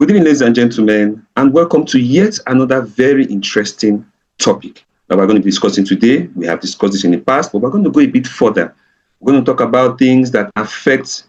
Good evening, ladies and gentlemen, and welcome to yet another very interesting topic that we're going to be discussing today. We have discussed this in the past, but we're going to go a bit further. We're going to talk about things that affect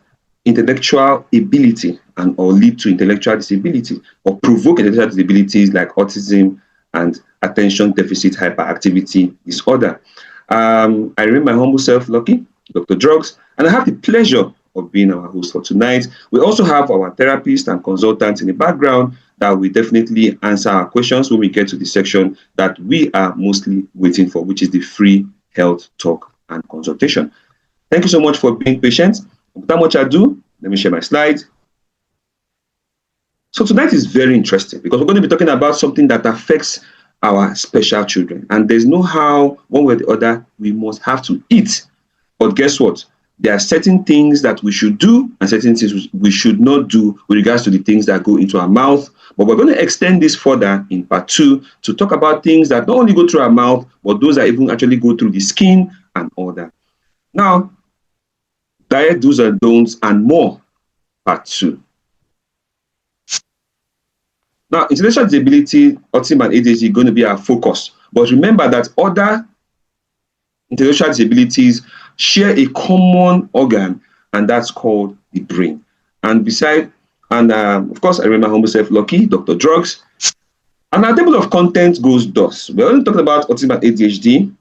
intellectual ability and or lead to intellectual disability or provoke intellectual disabilities like autism and attention deficit hyperactivity disorder. I remain my humble self, Lucky, Dr. Drugs, and I have the pleasure of being our host for tonight. We also have our therapist and consultant in the background that will definitely answer our questions when we get to the section that we are mostly waiting for, which is the free health talk and consultation. Thank you so much for being patient. Without much ado, let me share my slides. So tonight is very interesting because we're going to be talking about something that affects our special children. And there's no how, one way or the other, we must have to eat. But guess what? There are certain things that we should do and certain things we should not do with regards to the things that go into our mouth. But we're going to extend this further in part 2 to talk about things that not only go through our mouth, but those that even actually go through the skin and all that. Now, diet do's and don'ts and more, part 2. Now, intellectual disability, autism and ADHD are going to be our focus. But remember that other intellectual disabilities share a common organ, and that's called the brain. And of course, I remember humble self, Lucky, Dr. Drugs. And our table of contents goes thus. We're going to talk about autism and ADHD,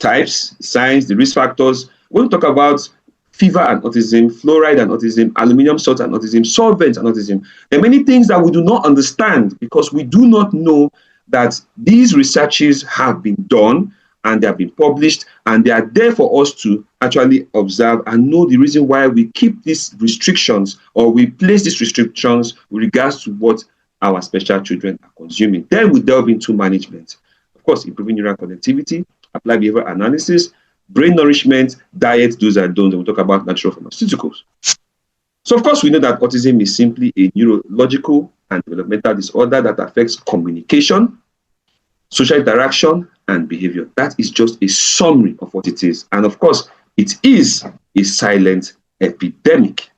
types, signs, the risk factors. We're going to talk about fever and autism, fluoride and autism, aluminium salt and autism, solvents and autism. There are many things that we do not understand because we do not know that these researches have been done and they have been published, and they are there for us to actually observe and know the reason why we keep these restrictions or we place these restrictions with regards to what our special children are consuming. Then we delve into management. Of course, improving neural connectivity, applied behavioral analysis, brain nourishment, diet, do's and don'ts, and we'll talk about natural pharmaceuticals. So, of course, we know that autism is simply a neurological and developmental disorder that affects communication, social interaction, and behavior. That is just a summary of what it is. And of course, it is a silent epidemic.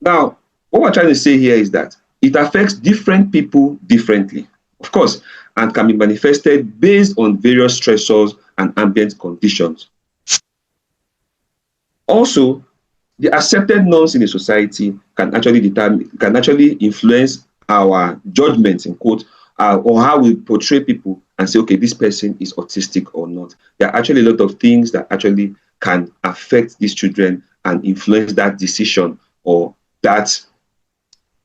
Now, what we're trying to say here is that it affects different people differently, of course, and can be manifested based on various stressors and ambient conditions. Also, the accepted norms in a society can actually influence our judgments, in quote, or how we portray people and say, okay, this person is autistic or not. There are actually a lot of things that actually can affect these children and influence that decision or that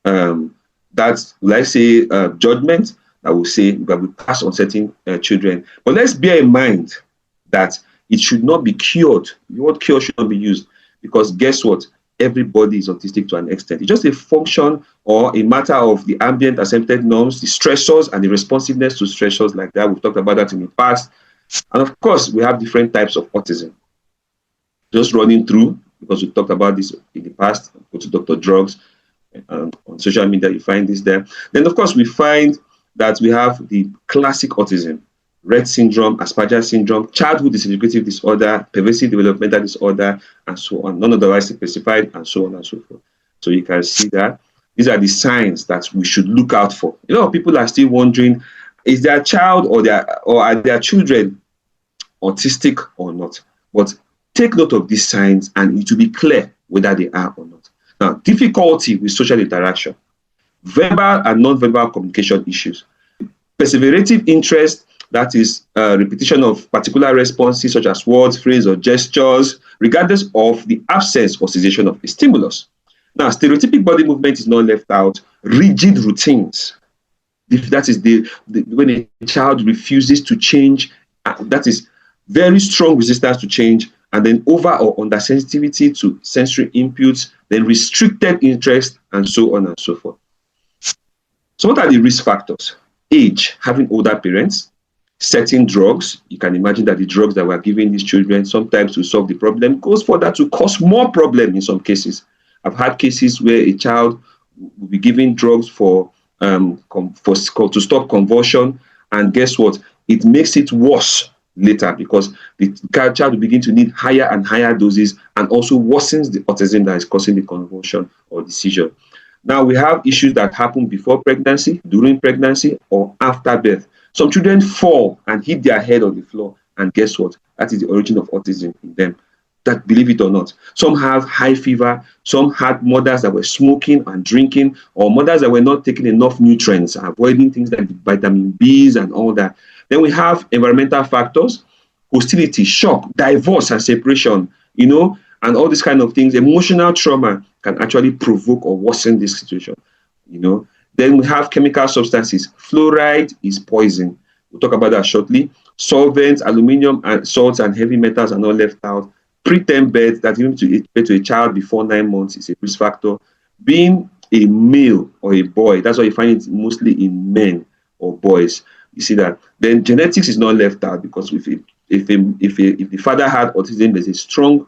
let's say, judgment that we say that we pass on certain children. But let's bear in mind that it should not be cured. The word cure should not be used because guess what? Everybody is autistic to an extent. It's just a function or a matter of the ambient accepted norms, the stressors and the responsiveness to stressors like that. We've talked about that in the past. And of course, we have different types of autism. Just running through, because we talked about this in the past, go to Dr. Drugs, on social media, you find this there. Then, of course, we find that we have the classic autism, Rett syndrome, Asperger's syndrome, childhood disintegrative disorder, pervasive developmental disorder, and so on. None otherwise specified, and so on and so forth. So you can see that these are the signs that we should look out for. A lot of people are still wondering, is their child or are their children autistic or not? But take note of these signs, and it will be clear whether they are or not. Now, difficulty with social interaction, verbal and non-verbal communication issues, perseverative interest, that is repetition of particular responses such as words, phrases, or gestures, regardless of the absence or cessation of a stimulus. Now, stereotypic body movement is not left out. Rigid routines. That is when a child refuses to change, that is very strong resistance to change, and then over or under sensitivity to sensory inputs, then restricted interest, and so on and so forth. So what are the risk factors? Age, having older parents, certain drugs. You can imagine that the drugs that we're giving these children sometimes to solve the problem goes further to cause more problem in some cases. I've had cases where a child will be given drugs to stop convulsion, and guess what? It makes it worse later, because the child will begin to need higher and higher doses, and also worsens the autism that is causing the convulsion or the seizure. Now, we have issues that happen before pregnancy, during pregnancy, or after birth. Some children fall and hit their head on the floor, and guess what? That is the origin of autism in them. That, believe it or not, some have high fever, some had mothers that were smoking and drinking, or mothers that were not taking enough nutrients, avoiding things like vitamin B's and all that. Then we have environmental factors, hostility, shock, divorce and separation, and all these kind of things. Emotional trauma can actually provoke or worsen this situation. Then we have chemical substances. Fluoride is poison. We'll talk about that shortly. Solvents, aluminum, and salts and heavy metals are not left out. Preterm birth, that even to a child before 9 months, is a risk factor. Being a male or a boy, that's why you find it mostly in men or boys. You see that. Then genetics is not left out, because if the father had autism, there's a strong,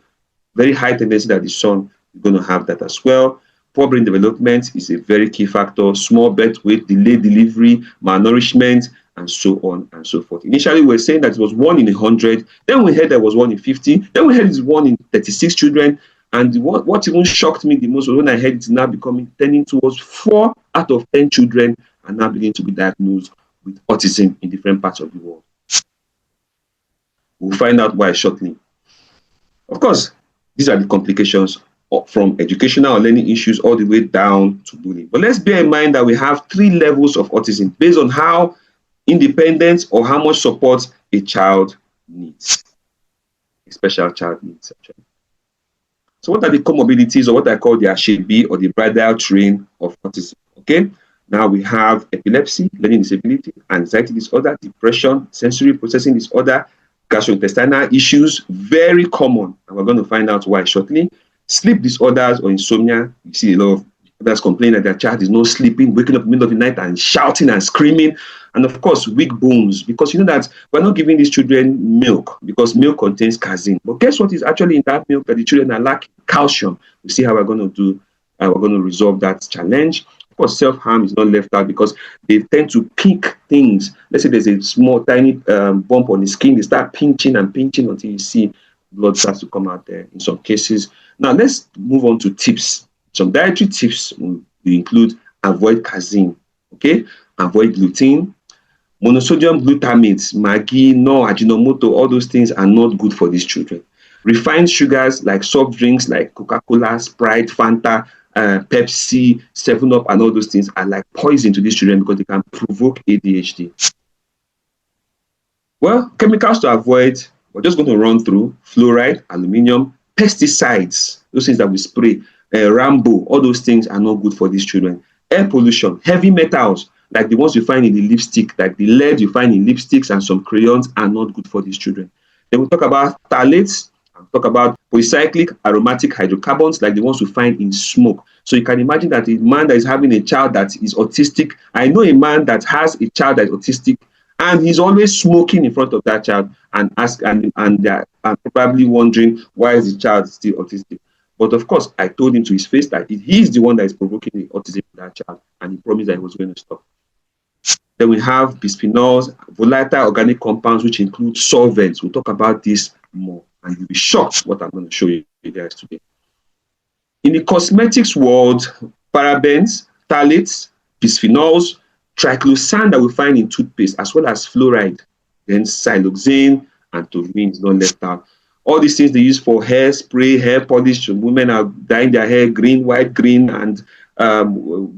very high tendency that the son is going to have that as well. Poor brain development is a very key factor. Small birth weight, delayed delivery, malnourishment, and so on and so forth. Initially, we were saying that it was 1 in 100. Then we heard that it was 1 in 50. Then we heard it's 1 in 36 children. And what even shocked me the most was when I heard it's now tending towards 4 out of 10 children are now beginning to be diagnosed with autism in different parts of the world. We'll find out why shortly. Of course, these are the complications from educational or learning issues all the way down to bullying. But let's bear in mind that we have 3 levels of autism based on how independent or how much support a child needs. A special child needs, actually. So what are the comorbidities, or what I call the Ashebi or the bridal train of autism? Okay. Now we have epilepsy, learning disability, anxiety disorder, depression, sensory processing disorder, gastrointestinal issues, very common, and we're going to find out why shortly. Sleep disorders or insomnia. You see a lot of others complain that their child is not sleeping, waking up in the middle of the night and shouting and screaming. And of course, weak bones, because you know that we're not giving these children milk, because milk contains casein. But guess what is actually in that milk that the children are lacking? Calcium. We see how we're going to resolve that challenge. Of course, self-harm is not left out, because they tend to pick things. Let's say there's a small, tiny bump on the skin. They start pinching and pinching until you see blood starts to come out there in some cases. Now, let's move on to tips. Some dietary tips will include avoid casein, okay? Avoid gluten. Monosodium glutamate, Maggi, no, Ajinomoto, all those things are not good for these children. Refined sugars like soft drinks like Coca-Cola, Sprite, Fanta, Pepsi, 7-Up, and all those things are like poison to these children, because they can provoke ADHD. Well, chemicals to avoid, we're just going to run through: fluoride, aluminum, pesticides, those things that we spray, Rambo, all those things are not good for these children. Air pollution, heavy metals, like the ones you find in the lipstick, like the lead you find in lipsticks and some crayons, are not good for these children. Then we'll talk about phthalates, and talk about polycyclic aromatic hydrocarbons, like the ones you find in smoke. So you can imagine that a man that is having a child that is autistic, I know a man that has a child that is autistic, and he's always smoking in front of that child, and they're probably wondering why is the child still autistic. But of course, I told him to his face that he's the one that is provoking the autism in that child, and he promised that he was going to stop. Then we have bisphenols, volatile organic compounds, which include solvents. We'll talk about this more, and you'll be shocked what I'm going to show you guys today. In the cosmetics world, parabens, phthalates, bisphenols, triclosan that we find in toothpaste, as well as fluoride, then siloxane and toluene is not left out. All these things they use for hair spray, hair polish. Women are dyeing their hair green, and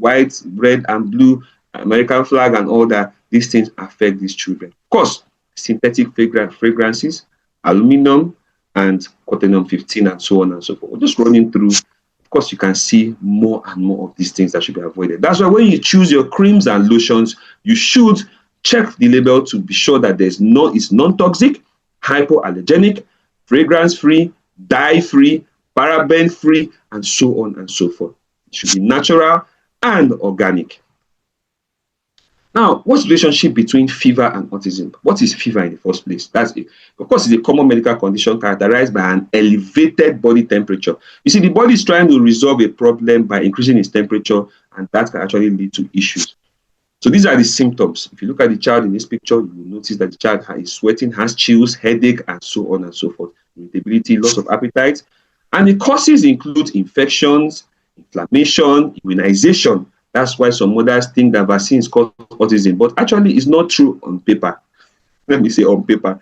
white, red, and blue, American flag, and all that. These things affect these children. Of course, synthetic fragrances, aluminum, and cottonum 15, and so on and so forth. We're just running through. Of course, you can see more and more of these things that should be avoided. That's why when you choose your creams and lotions, you should check the label to be sure that it's non-toxic, hypoallergenic, fragrance-free, dye-free, paraben-free, and so on and so forth. It should be natural and organic. Now, what's the relationship between fever and autism? What is fever in the first place? Of course, it's a common medical condition characterized by an elevated body temperature. You see, the body is trying to resolve a problem by increasing its temperature, and that can actually lead to issues. So these are the symptoms. If you look at the child in this picture, you will notice that the child is sweating, has chills, headache, and so on and so forth. Irritability, loss of appetite. And the causes include infections, inflammation, immunization. That's why some mothers think that vaccines cause autism, but actually it's not true on paper. Let me say on paper.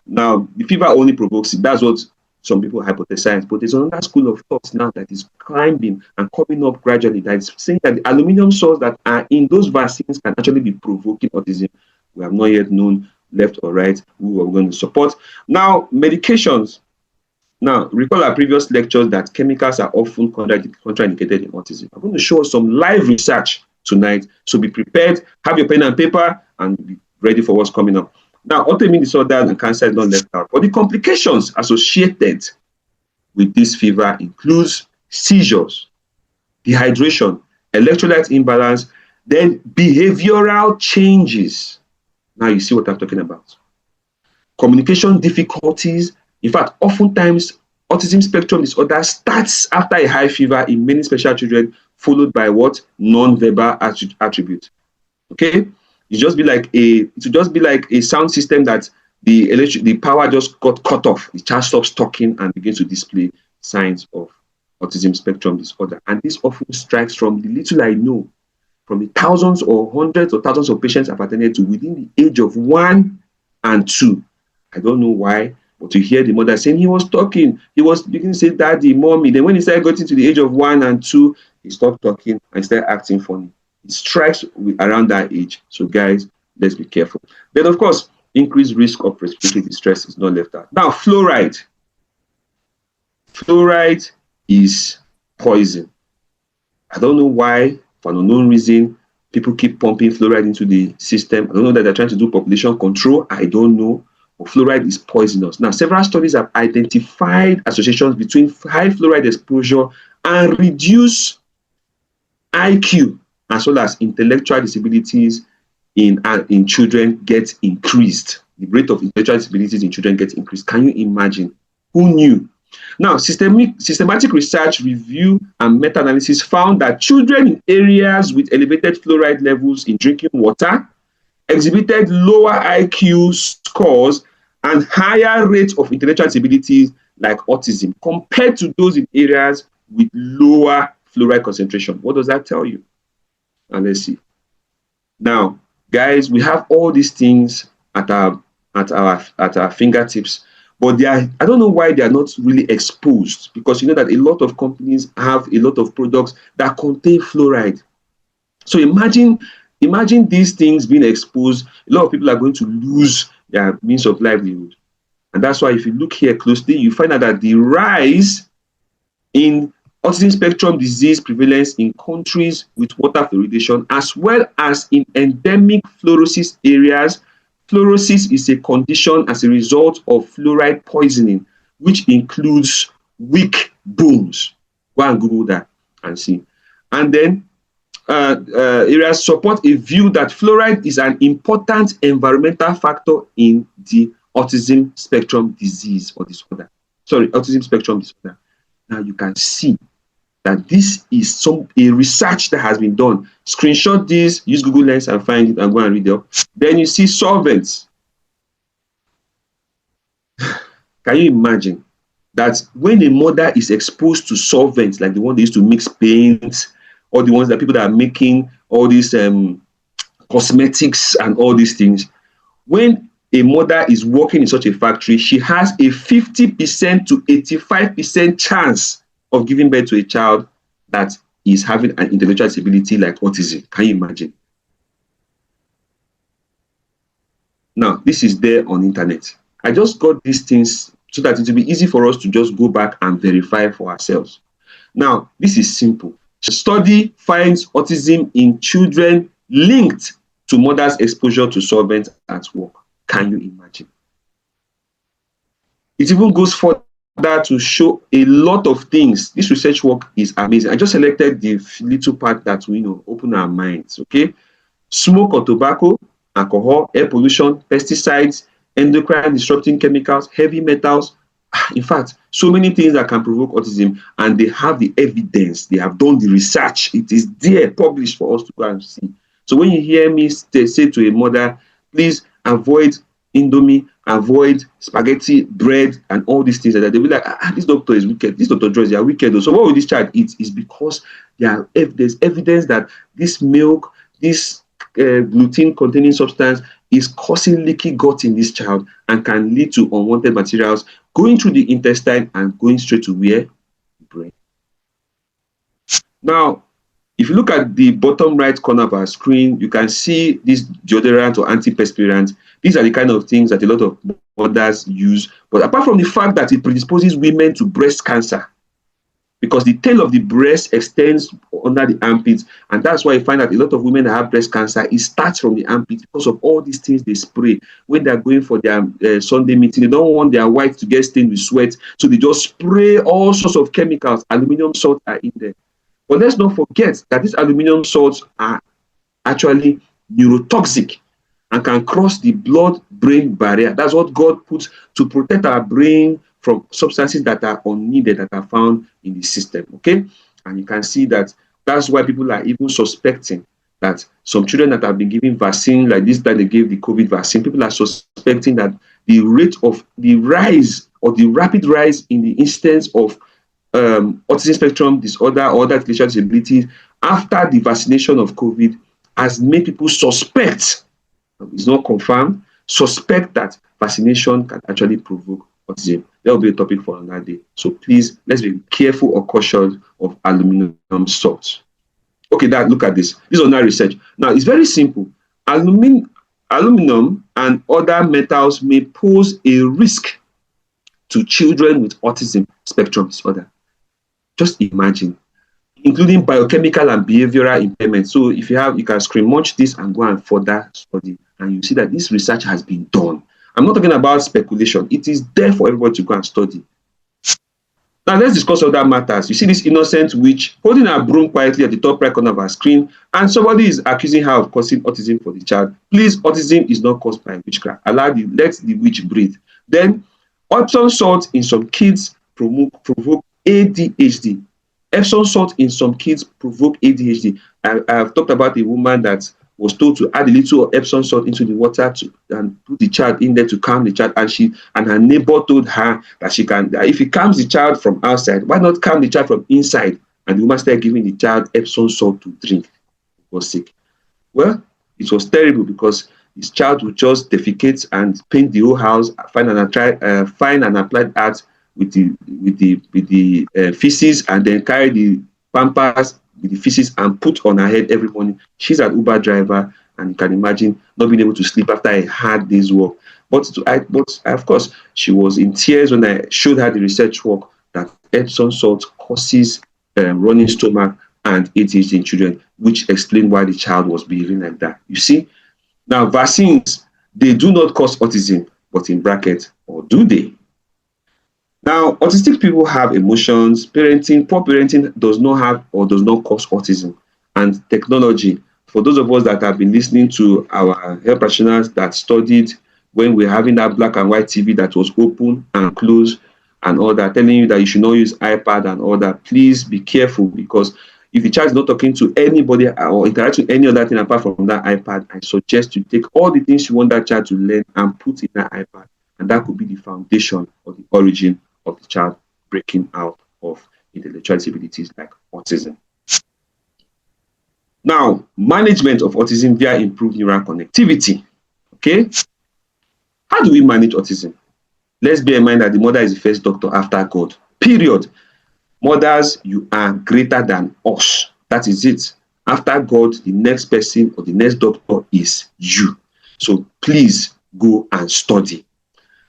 Now, the fever only provokes it. That's what some people hypothesize. But there's another school of thought now that is climbing and coming up gradually that is saying that the aluminum salts that are in those vaccines can actually be provoking autism. We have not yet known left or right who are going to support. Now, medications. Now, recall our previous lectures that chemicals are often contraindicated in autism. I'm going to show us some live research tonight. So be prepared, have your pen and paper, and be ready for what's coming up. Now, autoimmune disorders and cancer is not left out. But the complications associated with this fever includes seizures, dehydration, electrolyte imbalance, then behavioral changes. Now you see what I'm talking about. Communication difficulties. In fact, oftentimes, autism spectrum disorder starts after a high fever in many special children, followed by what? Non-verbal attribute. Okay? It would just be like a sound system that the power just got cut off. The child stops talking and begins to display signs of autism spectrum disorder. And this often strikes from the little I know, from the thousands or hundreds or thousands of patients I've attended to within the age of 1 and 2. I don't know why, but to hear the mother saying he was talking, he was beginning to say daddy, mommy. Then when he started getting to the age of 1 and 2, he stopped talking and started acting funny. It strikes around that age. So guys, let's be careful. Then of course, increased risk of respiratory distress is not left out. Now, fluoride. Fluoride is poison. I don't know why, for an unknown reason, people keep pumping fluoride into the system. I don't know that they're trying to do population control. I don't know. But fluoride is poisonous. Now, several studies have identified associations between high fluoride exposure and reduced IQ, as well as intellectual disabilities in children get increased. The rate of intellectual disabilities in children gets increased. Can you imagine? Who knew? Now, systematic research review and meta-analysis found that children in areas with elevated fluoride levels in drinking water exhibited lower IQ scores and higher rates of intellectual disabilities like autism compared to those in areas with lower fluoride concentration. What does that tell you? And let's see. Now, guys, we have all these things at our fingertips, but I don't know why they are not really exposed, because you know that a lot of companies have a lot of products that contain fluoride. So imagine these things being exposed. A lot of people are going to lose their means of livelihood. And that's why if you look here closely, you find out that the rise in autism spectrum disease prevalence in countries with water fluoridation, as well as in endemic fluorosis areas. Fluorosis is a condition as a result of fluoride poisoning, which includes weak bones. Go and Google that and see. And then areas support a view that fluoride is an important environmental factor in the autism spectrum disease or disorder. Sorry, autism spectrum disorder. Now you can see that this is a research that has been done. Screenshot this, use Google Lens and find it and go and read it. Then you see solvents. Can you imagine that when a mother is exposed to solvents, like the one they used to mix paint, or the ones that people that are making all these cosmetics and all these things, when a mother is working in such a factory, she has a 50% to 85% chance of giving birth to a child that is having an intellectual disability like autism. Can you imagine? Now, this is there on the internet. I just got these things so that it will be easy for us to just go back and verify for ourselves. Now, this is simple. A study finds autism in children linked to mothers' exposure to solvents at work. Can you imagine? It even goes further to show a lot of things. This research work is amazing. I just selected the little part that will open our minds. Okay, smoke or tobacco, alcohol, air pollution, pesticides, endocrine disrupting chemicals, heavy metals. In fact, so many things that can provoke autism, and they have the evidence. They have done the research. It is there, published for us to go and see. So when you hear me say to a mother, please avoid Indomie, avoid spaghetti, bread, and all these things like that, they'll be like, this doctor is wicked. This Dr. Joyce, they are wicked. So what will this child eat? Is because there's evidence that this milk, this gluten-containing substance is causing leaky gut in this child and can lead to unwanted materials going through the intestine and going straight to where? Brain. Now, if you look at the bottom right corner of our screen, you can see this deodorant or antiperspirant. These are the kind of things that a lot of mothers use. But apart from the fact that it predisposes women to breast cancer, because the tail of the breast extends under the armpits, and that's why you find that a lot of women that have breast cancer, it starts from the armpit because of all these things they spray when they're going for their Sunday meeting. They don't want their white to get stained with sweat, so they just spray all sorts of chemicals. Aluminum salt are in there. But let's not forget that these aluminum salts are actually neurotoxic and can cross the blood-brain barrier. That's what God puts to protect our brain from substances that are unneeded, that are found in the system, okay? And you can see that that's why people are even suspecting that some children that have been given vaccine, like this time they gave the COVID vaccine, people are suspecting that the rate of the rise or the rapid rise in the instance of autism spectrum disorder or other intellectual disabilities after the vaccination of COVID has made people suspect, it's not confirmed, suspect that vaccination can actually provoke autism. That will be a topic for another day. So please, let's be careful or cautious of aluminum salts. Okay, look at this. This is another research. Now, it's very simple. Aluminum and other metals may pose a risk to children with autism spectrum disorder. Just imagine, including biochemical and behavioral impairment. So if you can screen watch this and go and further study, and you see that this research has been done. I'm not talking about speculation. It is there for everybody to go and study. Now let's discuss other matters. You see this innocent witch holding her broom quietly at the top right corner of our screen, and somebody is accusing her of causing autism for the child. Please, autism is not caused by witchcraft. Let the witch breathe. Then, Epsom salt in some kids provoke ADHD. Epsom salt in some kids provoke ADHD. I have talked about a woman that was told to add a little Epsom salt into the water and put the child in there to calm the child, and her neighbor told her that if it calms the child from outside, why not calm the child from inside? And the woman started giving the child Epsom salt to drink. He was sick. Well, it was terrible because his child would just defecate and paint the whole house, find an applied art with the feces, and then carry the pampers with the feces and put on her head every morning. She's an Uber driver, and you can imagine not being able to sleep after a hard day's work. But of course, she was in tears when I showed her the research work that Epsom salt causes running stomach and ADHD in children, which explained why the child was behaving like that. You see, now vaccines, they do not cause autism, but in brackets, or do they? Now, autistic people have emotions. Poor parenting does not have or does not cause autism. And technology, for those of us that have been listening to our health practitioners that studied when we're having that black and white TV that was open and closed and all that, telling you that you should not use iPad and all that, please be careful, because if the child is not talking to anybody or interacting with any other thing apart from that iPad, I suggest you take all the things you want that child to learn and put in that iPad. And that could be the foundation or the origin of the child breaking out of intellectual disabilities like autism. Now, management of autism via improved neural connectivity. Okay? How do we manage autism? Let's bear in mind that the mother is the first doctor after God. Period. Mothers, you are greater than us. That is it. After God, the next person or the next doctor is you. So please go and study.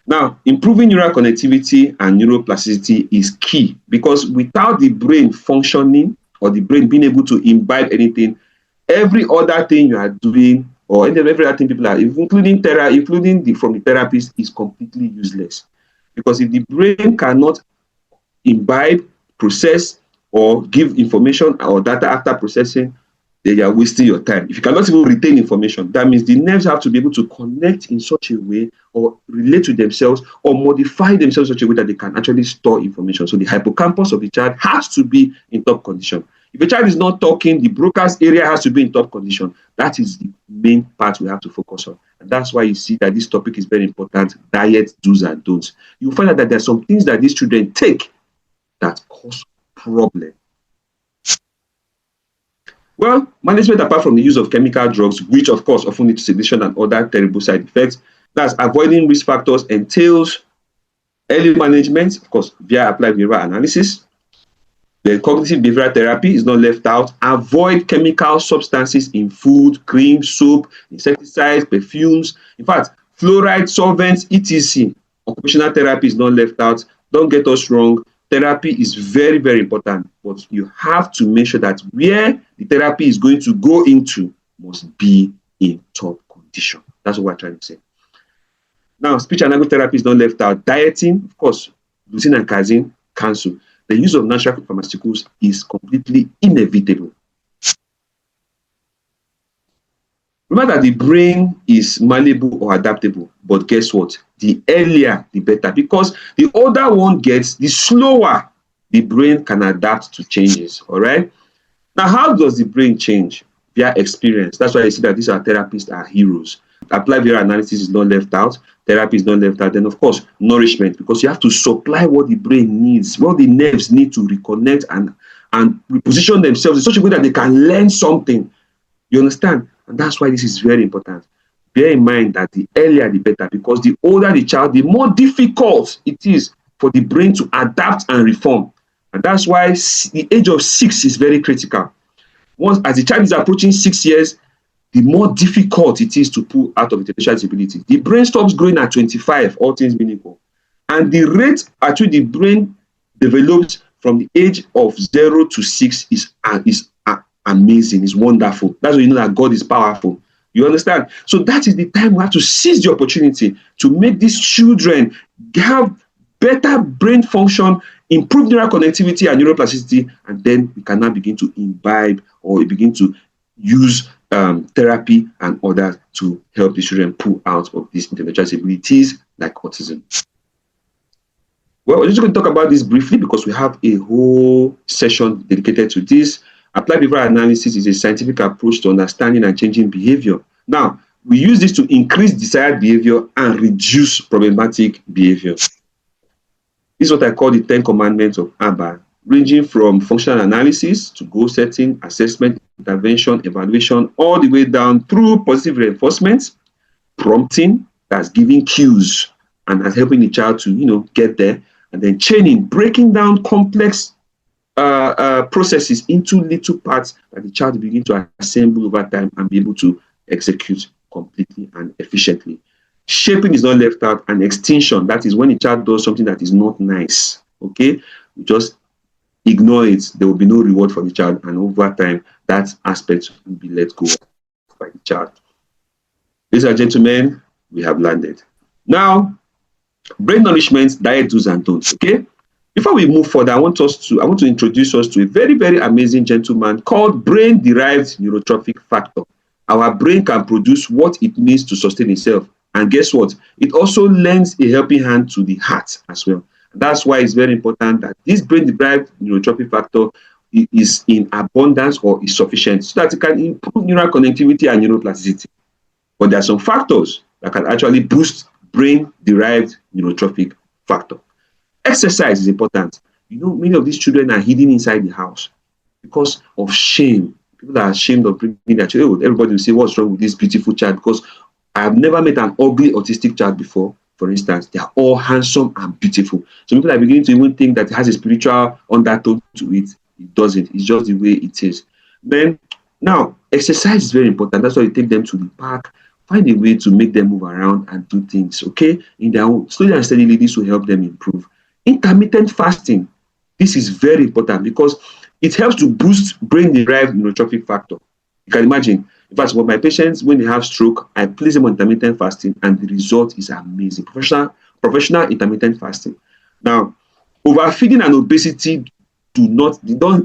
Now, improving neural connectivity and neuroplasticity is key, because without the brain functioning or the brain being able to imbibe anything, every other thing you are doing or every other thing people are, including from the therapist, is completely useless. Because if the brain cannot imbibe, process, or give information or data after processing, then you are wasting your time. If you cannot even retain information, that means the nerves have to be able to connect in such a way or relate to themselves or modify themselves in such a way that they can actually store information. So the hippocampus of the child has to be in top condition. If a child is not talking, the Broca's area has to be in top condition. That is the main part we have to focus on. And that's why you see that this topic is very important, diet do's and don'ts. You'll find out that there are some things that these children take that cause problem. Well, management apart from the use of chemical drugs, which of course often lead to sedation and other terrible side effects, that's avoiding risk factors entails early management, of course, via applied behavioral analysis. The cognitive behavioral therapy is not left out. Avoid chemical substances in food, cream, soap, insecticides, perfumes. In fact, fluoride, solvents, etc. Occupational therapy is not left out. Don't get us wrong. Therapy is very, very important, but you have to make sure that where the therapy is going to go into must be in top condition. That's what we're trying to say. Now, speech and language therapy is not left out. Dieting, of course, leucine and casein, cancel. The use of natural pharmaceuticals is completely inevitable. Remember that the brain is malleable or adaptable, but guess what? The earlier, the better, because the older one gets, the slower the brain can adapt to changes, all right? Now, how does the brain change? Via experience. That's why I see that these are therapists are heroes. Applied behavioral analysis is not left out. Therapy is not left out. Then, of course, nourishment, because you have to supply what the brain needs, what the nerves need to reconnect and reposition themselves in such a way that they can learn something. You understand? And that's why this is very important. Bear in mind that the earlier the better, because the older the child, the more difficult it is for the brain to adapt and reform. And that's why the age of 6 is very critical. Once, as the child is approaching 6 years, the more difficult it is to pull out of intellectual disability. The brain stops growing at 25, all things being equal. And the rate at which the brain develops from the age of 0 to 6 is amazing, is wonderful. That's when you know that God is powerful. You understand? So that is the time we have to seize the opportunity to make these children have better brain function, improve neural connectivity and neuroplasticity, and then we can now begin to imbibe or begin to use therapy and others to help the children pull out of these intellectual disabilities like autism. Well, we're just going to talk about this briefly because we have a whole session dedicated to this. Applied behavioral analysis is a scientific approach to understanding and changing behavior. Now, we use this to increase desired behavior and reduce problematic behavior. This is what I call the 10 commandments of ABBA, ranging from functional analysis to goal setting, assessment, intervention, evaluation, all the way down through positive reinforcement, prompting, that's giving cues and that's helping the child to, get there, and then chaining, breaking down complex processes into little parts that the child will begin to assemble over time and be able to execute completely and efficiently. Shaping is not left out, and extinction, that is when the child does something that is not nice, okay? We just ignore it. There will be no reward for the child, and over time, that aspect will be let go by the child. Ladies and gentlemen, we have landed. Now, brain nourishment, diet do's and don'ts, okay? Before we move further, I want to introduce us to a very, very amazing gentleman called brain-derived neurotrophic factor. Our brain can produce what it needs to sustain itself. And guess what? It also lends a helping hand to the heart as well. That's why it's very important that this brain-derived neurotrophic factor is in abundance or is sufficient so that it can improve neural connectivity and neuroplasticity. But there are some factors that can actually boost brain-derived neurotrophic factor. Exercise is important. Many of these children are hidden inside the house because of shame. People are ashamed of bringing their child. Everybody will say, what's wrong with this beautiful child? Because I have never met an ugly autistic child before, for instance. They are all handsome and beautiful. So people are beginning to even think that it has a spiritual undertone to it. It doesn't. It's just the way it is. Then, now, exercise is very important. That's why you take them to the park. Find a way to make them move around and do things, okay? In their own, slowly and steadily, this will help them improve. Intermittent fasting. This is very important because it helps to boost brain-derived neurotrophic factor. You can imagine, in fact, for my patients, when they have stroke, I place them on intermittent fasting, and the result is amazing. Professional intermittent fasting. Now, overfeeding and obesity you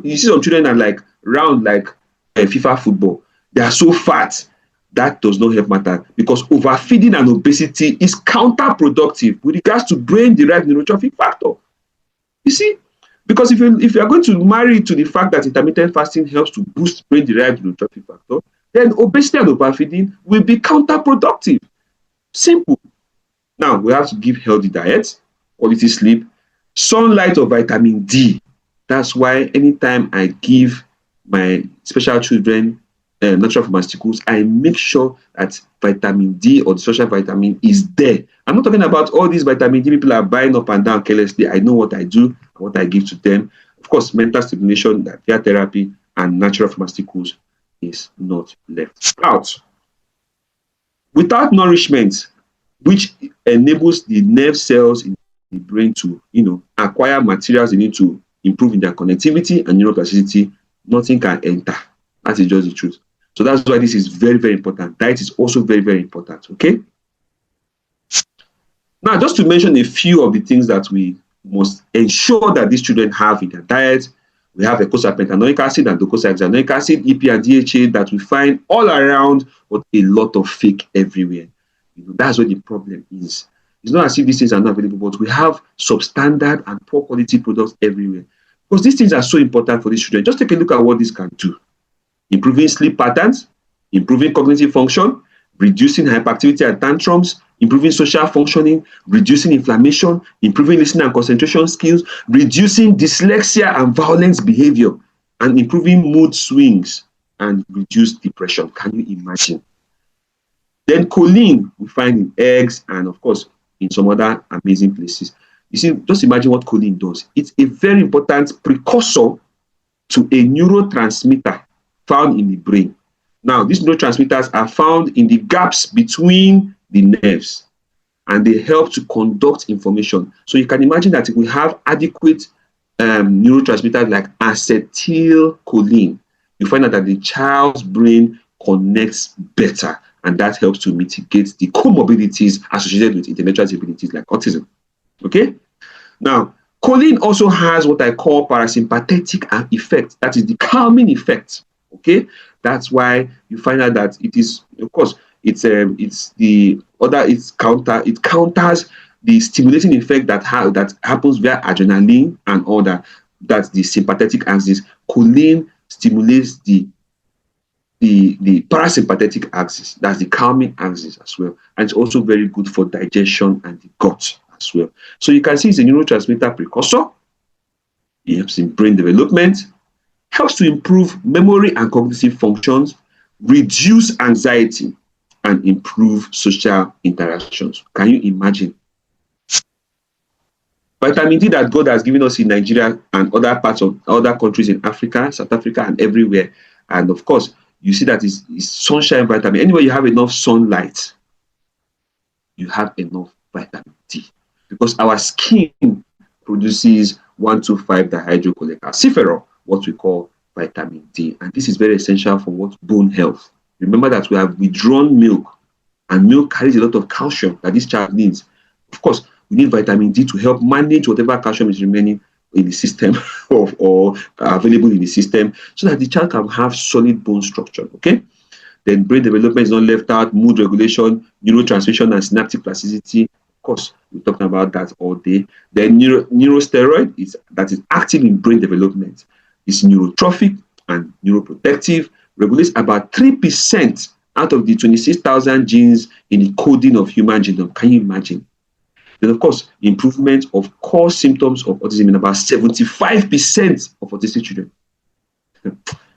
see some children are like round like FIFA football. They are so fat. That does not help matter, because overfeeding and obesity is counterproductive with regards to brain-derived neurotrophic factor. You see, because if you are going to marry to the fact that intermittent fasting helps to boost brain-derived neurotrophic factor, then obesity and overfeeding will be counterproductive. Simple. Now, we have to give healthy diet, quality sleep, sunlight or vitamin D. That's why anytime I give my special children natural pharmaceuticals, I make sure that vitamin D or the social vitamin is there. I'm not talking about all these vitamin D people are buying up and down carelessly. I know what I do and what I give to them. Of course, mental stimulation, peer therapy, and natural pharmaceuticals is not left out. Without nourishment, which enables the nerve cells in the brain to, acquire materials they need to improve in their connectivity and neuroplasticity, nothing can enter. That is just the truth. So that's why this is very, very important. Diet is also very, very important. Okay. Now, just to mention a few of the things that we must ensure that these children have in their diet, we have eicosapentaenoic acid and docosahexaenoic acid, EP and DHA, that we find all around, but a lot of fake everywhere. That's where the problem is. It's not as if these things are not available, but we have substandard and poor quality products everywhere. Because these things are so important for these children. Just take a look at what this can do. Improving sleep patterns, improving cognitive function, reducing hyperactivity and tantrums, improving social functioning, reducing inflammation, improving listening and concentration skills, reducing dyslexia and violent behavior, and improving mood swings and reduce depression. Can you imagine? Then choline we find in eggs and, of course, in some other amazing places. You see, just imagine what choline does. It's a very important precursor to a neurotransmitter found in the brain. Now, these neurotransmitters are found in the gaps between the nerves, and they help to conduct information. So you can imagine that if we have adequate neurotransmitters like acetylcholine, you find out that the child's brain connects better, and that helps to mitigate the comorbidities associated with intellectual disabilities like autism. Okay? Now, choline also has what I call parasympathetic effect. That is the calming effect. Okay? That's why you find out that it is, of course, it counters the stimulating effect that happens via adrenaline and all that. That's the sympathetic axis. Choline stimulates the parasympathetic axis. That's the calming axis as well. And it's also very good for digestion and the gut as well. So you can see it's a neurotransmitter precursor. It helps in brain development, helps to improve memory and cognitive functions, reduce anxiety, and improve social interactions. Can you imagine? Vitamin D that God has given us in Nigeria and other parts of other countries in Africa, South Africa, and everywhere. And of course, you see that it's sunshine vitamin. Anywhere you have enough sunlight, you have enough vitamin D. Because our skin produces 1,2,5-dihydrocholecalciferol, what we call vitamin D. And this is very essential for what? Bone health. Remember that we have withdrawn milk, and milk carries a lot of calcium that this child needs. Of course, we need vitamin D to help manage whatever calcium is remaining in the system or available in the system, so that the child can have solid bone structure. Okay? Then brain development is not left out, mood regulation, neurotransmission, and synaptic plasticity. Of course, we're talking about that all day. Then neurosteroid is active in brain development. It's neurotrophic and neuroprotective, regulates about 3% out of the 26,000 genes in the coding of human genome. Can you imagine? Then, of course, improvement of core symptoms of autism in about 75% of autistic children.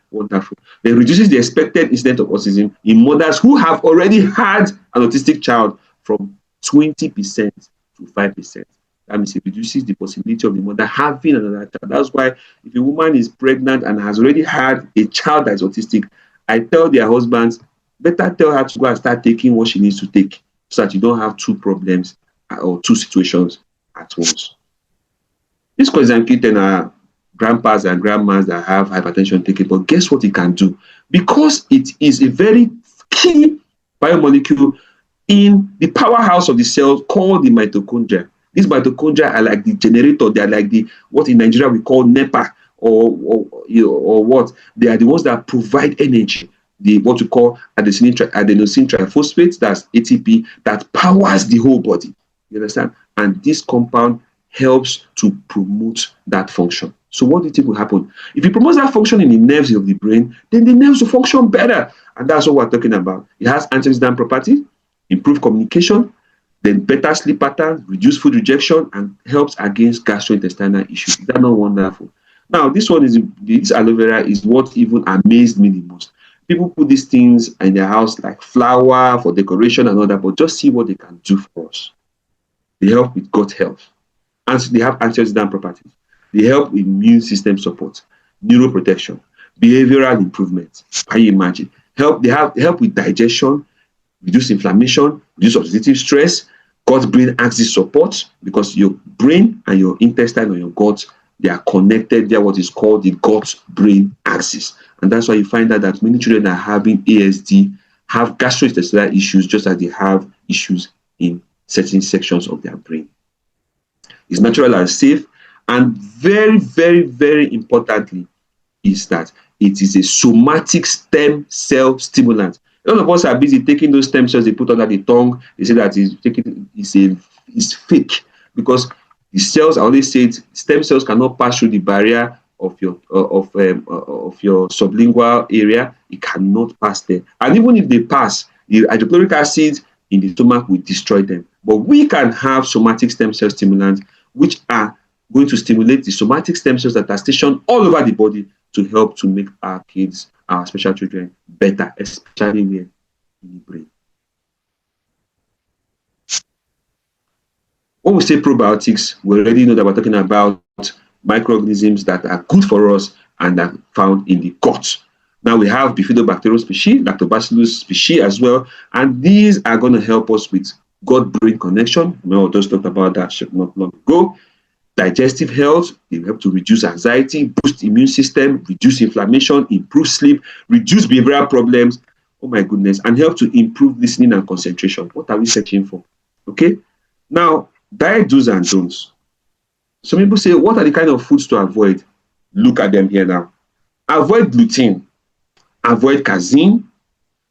Wonderful. Then reduces the expected incidence of autism in mothers who have already had an autistic child from 20% to 5%. That means it reduces the possibility of the mother having another child. That's why if a woman is pregnant and has already had a child that is autistic, I tell their husbands, better tell her to go and start taking what she needs to take, so that you don't have two problems or two situations at once. This conjunctive are grandpas and grandmas that have hypertension taken, but guess what it can do? Because it is a very key biomolecule in the powerhouse of the cell called the mitochondria. These mitochondria are like the generator. They are like what in Nigeria we call NEPA. or what, they are the ones that provide energy. The what we call adenosine triphosphate, that's ATP, that powers the whole body. You understand? And this compound helps to promote that function. So what do you think will happen? If it promotes that function in the nerves of the brain, then the nerves will function better. And that's what we're talking about. It has antioxidant property, improve communication, then better sleep patterns, reduce food rejection, and helps against gastrointestinal issues. Is that not wonderful? Now, this aloe vera is what even amazed me the most. People put these things in their house like flower for decoration and all that, but just see what they can do for us. They help with gut health, and they have antioxidant properties. They help with immune system support, neuroprotection, behavioral improvement. Can you imagine? They help with digestion, reduce inflammation, reduce oxidative stress, gut-brain axis support, because your brain and your intestine or your gut, they are connected. They are what is called the gut-brain axis. And that's why you find out that many children that are having ASD have gastrointestinal issues, just as they have issues in certain sections of their brain. It's natural and safe. And very, very, very importantly, is that it is a somatic stem cell stimulant. A lot of us are busy taking those stem cells they put under the tongue. They say that it's fake, because the cells, I always say it, stem cells cannot pass through the barrier of your sublingual area. It cannot pass there. And even if they pass, the hydrochloric acid in the stomach will destroy them. But we can have somatic stem cell stimulants, which are going to stimulate the somatic stem cells that are stationed all over the body to help to make our kids, our special children, better, especially in the brain. When we say probiotics, we already know that we're talking about microorganisms that are good for us and are found in the gut. Now we have bifidobacterial species, lactobacillus species as well, and these are going to help us with gut-brain connection. We just talked about that not long ago. Digestive health, they help to reduce anxiety, boost immune system, reduce inflammation, improve sleep, reduce behavioral problems, oh my goodness, and help to improve listening and concentration. What are we searching for? Okay, now diet do's and don'ts. Some people say, what are the kind of foods to avoid? Look at them here now. Avoid gluten, avoid casein,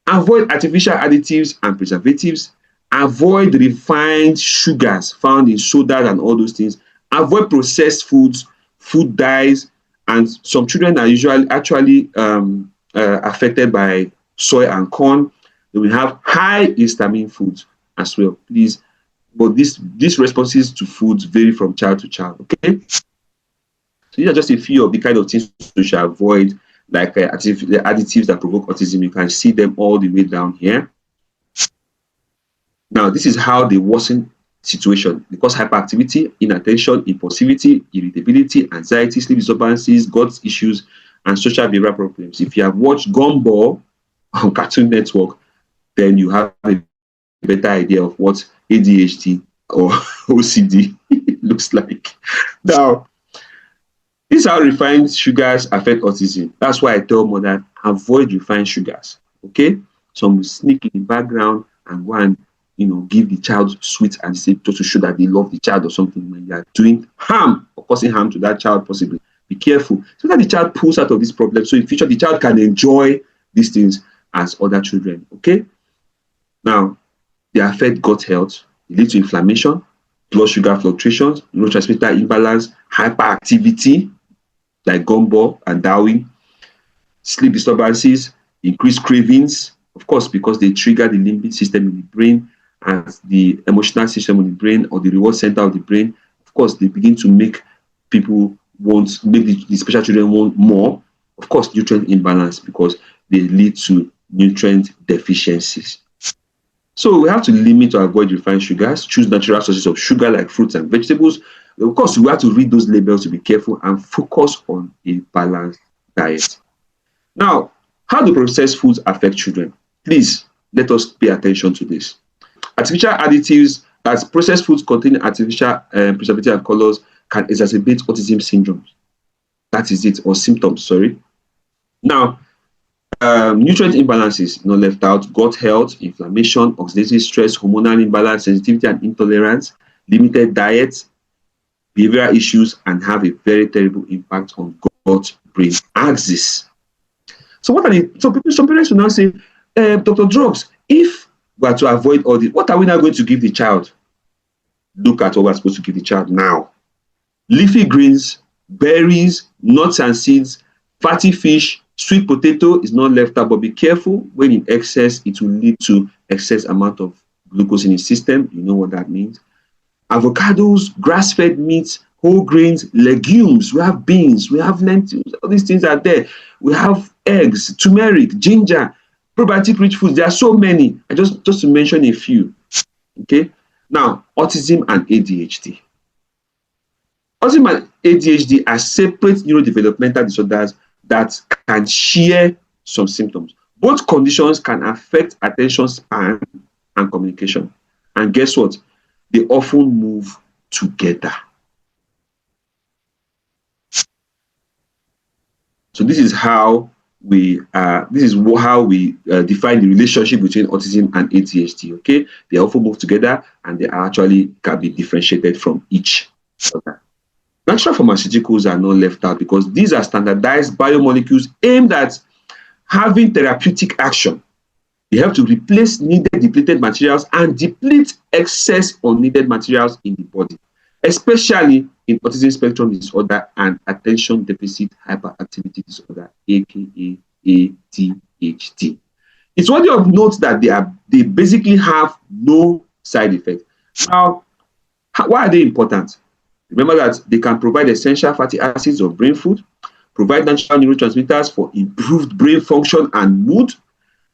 avoid artificial additives and preservatives, avoid refined sugars found in sodas and all those things, avoid processed foods, food dyes, and some children are actually affected by soy and corn. They will have high histamine foods as well, please. But these responses to foods vary from child to child, okay? So these are just a few of the kind of things we should avoid, like the additives that provoke autism. You can see them all the way down here. Now, this is how they worsen situation. They cause hyperactivity, inattention, impulsivity, irritability, anxiety, sleep disturbances, gut issues, and social behavioral problems. If you have watched Gumball on Cartoon Network, then you have a better idea of what ADHD or OCD looks like. Now, this is how refined sugars affect autism. That's why I tell mothers, avoid refined sugars. Okay? Some will sneak in the background and go and give the child sweet and say just to show that they love the child or something. When you are doing harm or causing harm to that child, possibly be careful so that the child pulls out of this problem. So in future, the child can enjoy these things as other children. Okay? Now, they affect gut health. They lead to inflammation, blood sugar fluctuations, neurotransmitter imbalance, hyperactivity, like Gumball and Darwin, sleep disturbances, increased cravings, of course, because they trigger the limbic system in the brain and the emotional system in the brain or the reward center of the brain. Of course, they begin to make people make the special children want more. Of course, nutrient imbalance, because they lead to nutrient deficiencies. So we have to limit or avoid refined sugars, choose natural sources of sugar like fruits and vegetables. Of course, we have to read those labels to be careful and focus on a balanced diet. Now, how do processed foods affect children? Please, let us pay attention to this. Artificial additives, as processed foods containing artificial preservatives and colors, can exacerbate autism syndrome. That is it, or symptoms, sorry. Now, nutrient imbalances, left out, gut health, inflammation, oxidative stress, hormonal imbalance, sensitivity and intolerance, limited diet, behavioral issues, and have a very terrible impact on gut-brain axis. So what are the some parents will now say, Dr. Drugs, if we are to avoid all this, what are we now going to give the child? Look at what we're supposed to give the child now. Leafy greens, berries, nuts and seeds, fatty fish, sweet potato is not left out, but be careful. When in excess, it will lead to excess amount of glucose in the system. You know what that means. Avocados, grass-fed meats, whole grains, legumes. We have beans, we have lentils. All these things are there. We have eggs, turmeric, ginger, probiotic-rich foods. There are so many. Just to mention a few. Okay. Now, autism and ADHD. Autism and ADHD are separate neurodevelopmental disorders that can share some symptoms. Both conditions can affect attention span and communication. And guess what? They often move together. So this is how we define the relationship between autism and ADHD. Okay, they often move together, and they actually can be differentiated from each other. Natural pharmaceuticals are not left out because these are standardized biomolecules aimed at having therapeutic action. They help to replace needed depleted materials and deplete excess unneeded materials in the body, especially in autism spectrum disorder and attention deficit hyperactivity disorder, aka ADHD. It's worthy of note that they basically have no side effects. Now, why are they important? Remember that they can provide essential fatty acids or brain food, provide natural neurotransmitters for improved brain function and mood,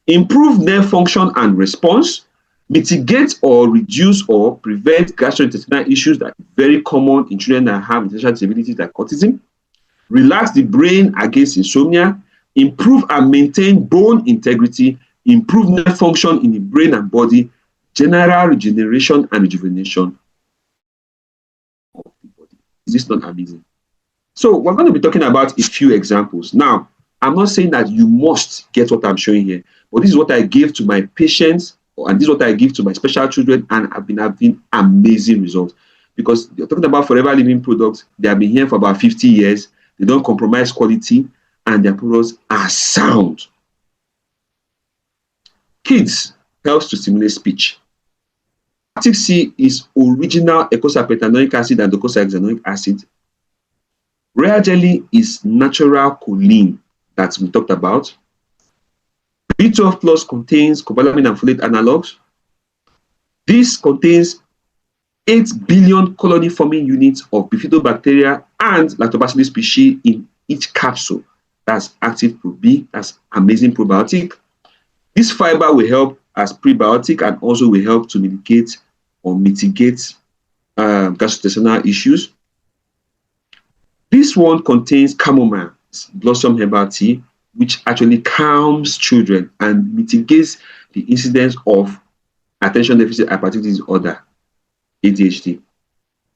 improve nerve function and response, mitigate or reduce or prevent gastrointestinal issues that are very common in children that have intellectual disabilities like autism, relax the brain against insomnia, improve and maintain bone integrity, improve nerve function in the brain and body, general regeneration and rejuvenation of the body. Is this not amazing? So we're going to be talking about a few examples. Now, I'm not saying that you must get what I'm showing here, but this is what I give to my patients, and this is what I give to my special children, and I've been having amazing results. Because you're talking about Forever Living products, they have been here for about 50 years, they don't compromise quality, and their products are sound. Kids helps to stimulate speech. Arctic C is original eicosapentaenoic acid and docosahexaenoic acid. Rare jelly is natural choline that we talked about. B12 plus contains cobalamin and folate analogs. This contains 8 billion colony-forming units of bifidobacteria and lactobacillus species in each capsule. That's active Pro-B. That's amazing probiotic. This fiber will help as prebiotic and also will help to mitigate gastrointestinal issues. This one contains chamomile, blossom herbal tea, which actually calms children and mitigates the incidence of attention deficit hyperactivity disorder, ADHD.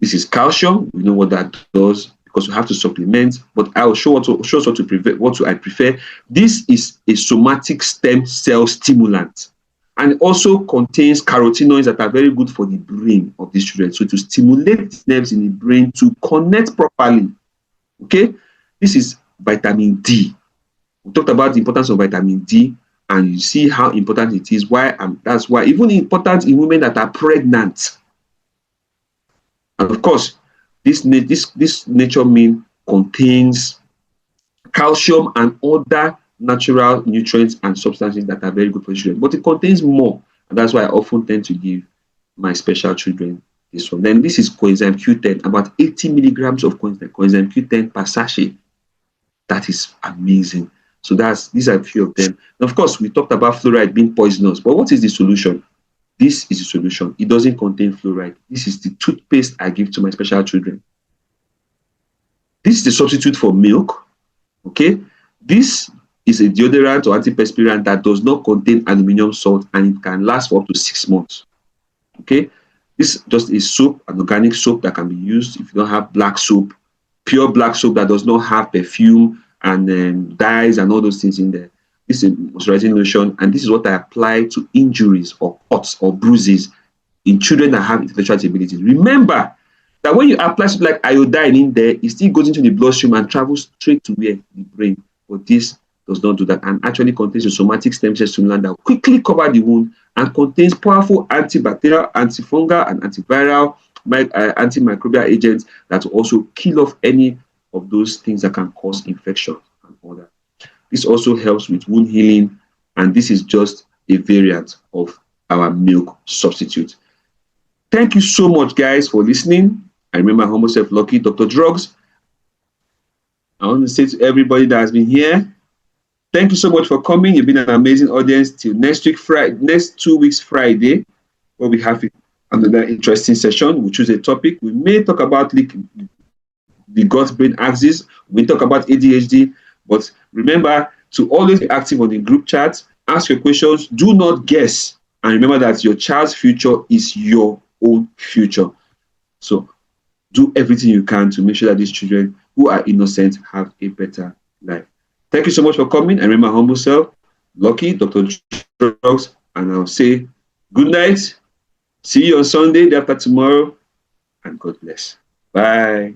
This is calcium. We know what that does because we have to supplement, but I will show what I prefer. This is a somatic stem cell stimulant, and it also contains carotenoids that are very good for the brain of these children. So to stimulate nerves in the brain to connect properly. Okay, this is vitamin D. We talked about the importance of vitamin D, and you see how important it is. That's why even important in women that are pregnant. And of course, this nature meal contains calcium and other natural nutrients and substances that are very good for children. But it contains more, and that's why I often tend to give my special children this one. Then this is coenzyme Q10, about 80 milligrams of coenzyme Q10 per sachet. That is amazing. So these are a few of them. And of course, we talked about fluoride being poisonous, but what is the solution? This is the solution. It doesn't contain fluoride. This is the toothpaste I give to my special children. This is the substitute for milk. Okay, this is a deodorant or antiperspirant that does not contain aluminum salt, and it can last for up to 6 months. Okay, this is just a soap, an organic soap that can be used if you don't have black soap, pure black soap that does not have perfume and dyes and all those things in there. This is a moisturizing lotion, and this is what I apply to injuries or cuts or bruises in children that have intellectual disabilities. Remember, that when you apply something like iodine in there, it still goes into the bloodstream and travels straight to where? The brain. But this does not do that, and actually contains a somatic stem cell stimulant that quickly cover the wound and contains powerful antibacterial, antifungal, and antiviral, antimicrobial agents that will also kill off any of those things that can cause infection and all that. This also helps with wound healing, and this is just a variant of our milk substitute. Thank you so much, guys, for listening. I remember humble self Lucky, Dr. Drugs. I want to say to everybody that has been here, thank you so much for coming. You've been an amazing audience. Till next week, next 2 weeks Friday, where we have another interesting session. We choose a topic. We may talk about the gut-brain axis. We talk about ADHD. But remember to always be active on the group chat. Ask your questions. Do not guess. And remember that your child's future is your own future. So do everything you can to make sure that these children who are innocent have a better life. Thank you so much for coming. And remember, humble self, Lucky, Dr. Drugs, and I'll say good night. See you on Sunday, day after tomorrow, and God bless. Bye.